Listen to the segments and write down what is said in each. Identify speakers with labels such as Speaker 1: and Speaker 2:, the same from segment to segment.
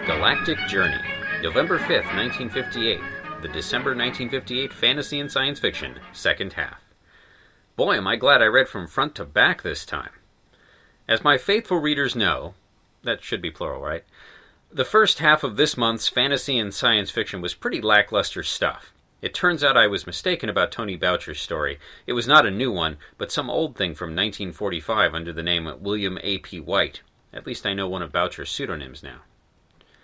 Speaker 1: Galactic Journey, November 5th, 1958, the December 1958 fantasy and science fiction, second half. Boy, am I glad I read from front to back this time. As my faithful readers know, that should be plural, right? The first half of this month's fantasy and science fiction was pretty lackluster stuff. It turns out I was mistaken about Tony Boucher's story. It was not a new one, but some old thing from 1945 under the name William A.P. White. At least I know one of Boucher's pseudonyms now.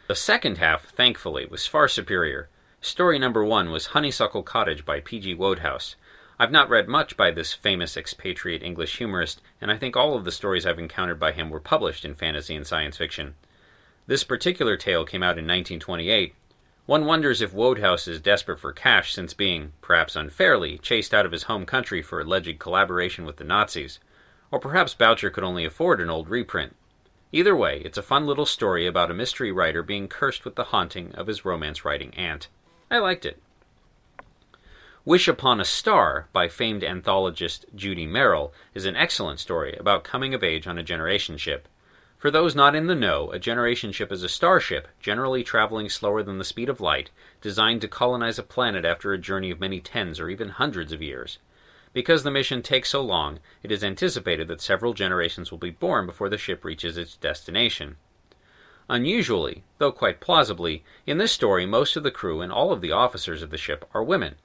Speaker 1: The second half, thankfully, was far superior. Story number 1 was Honeysuckle Cottage by P.G. Wodehouse. I've not read much by this famous expatriate English humorist, and I think all of the stories I've encountered by him were published in fantasy and science fiction. This particular tale came out in 1928. One wonders if Wodehouse is desperate for cash since being, perhaps unfairly, chased out of his home country for alleged collaboration with the Nazis. Or perhaps Boucher could only afford an old reprint. Either way, it's a fun little story about a mystery writer being cursed with the haunting of his romance-writing aunt. I liked it. Wish Upon a Star by famed anthologist Judy Merrill is an excellent story about coming of age on a generation ship. For those not in the know, a generation ship is a starship, generally traveling slower than the speed of light, designed to colonize a planet after a journey of many tens or even hundreds of years. Because the mission takes so long, it is anticipated that several generations will be born before the ship reaches its destination. Unusually, though quite plausibly, in this story most of the crew and all of the officers of the ship are women.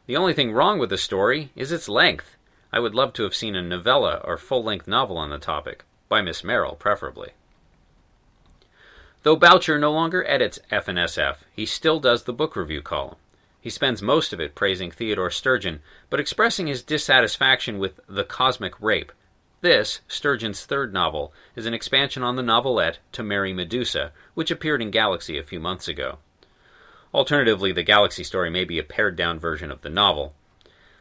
Speaker 1: The only thing wrong with the story is its length. I would love to have seen a novella or full-length novel on the topic. By Miss Merrill, preferably. Though Boucher no longer edits F&SF, he still does the book review column. He spends most of it praising Theodore Sturgeon, but expressing his dissatisfaction with The Cosmic Rape. This, Sturgeon's third novel, is an expansion on the novelette To Marry Medusa, which appeared in Galaxy a few months ago. Alternatively, the Galaxy story may be a pared-down version of the novel.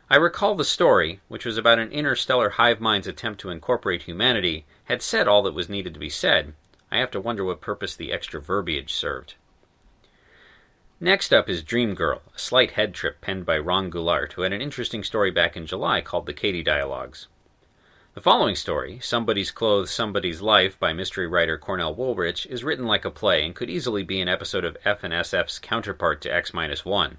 Speaker 1: I recall the story, which was about an interstellar hive mind's attempt to incorporate humanity, had said all that was needed to be said. I have to wonder what purpose the extra verbiage served. Next up is Dream Girl, a slight head trip penned by Ron Goulart, who had an interesting story back in July called The Katie Dialogues. The following story, Somebody's Clothes, Somebody's Life by mystery writer Cornell Woolrich, is written like a play and could easily be an episode of F&SF's counterpart to X-1.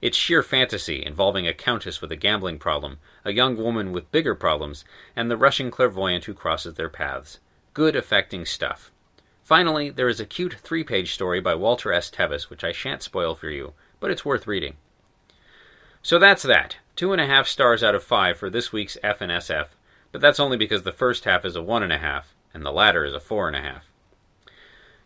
Speaker 1: It's sheer fantasy, involving a countess with a gambling problem, a young woman with bigger problems, and the Russian clairvoyant who crosses their paths. Good, affecting stuff. Finally, there is a cute 3-page story by Walter S. Tevis, which I shan't spoil for you, but it's worth reading. So that's that. 2.5 stars out of 5 for this week's F&SF, but that's only because the first half is a 1.5, and the latter is a 4.5.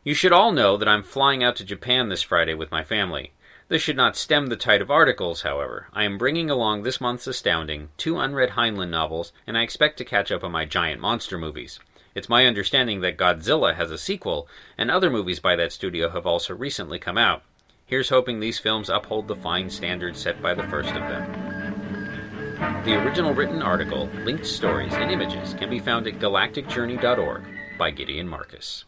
Speaker 1: You should all know that I'm flying out to Japan this Friday with my family. This should not stem the tide of articles, however. I am bringing along this month's Astounding, 2 unread Heinlein novels, and I expect to catch up on my giant monster movies. It's my understanding that Godzilla has a sequel, and other movies by that studio have also recently come out. Here's hoping these films uphold the fine standards set by the first of them. The original written article, linked stories, and images can be found at galacticjourney.org by Gideon Marcus.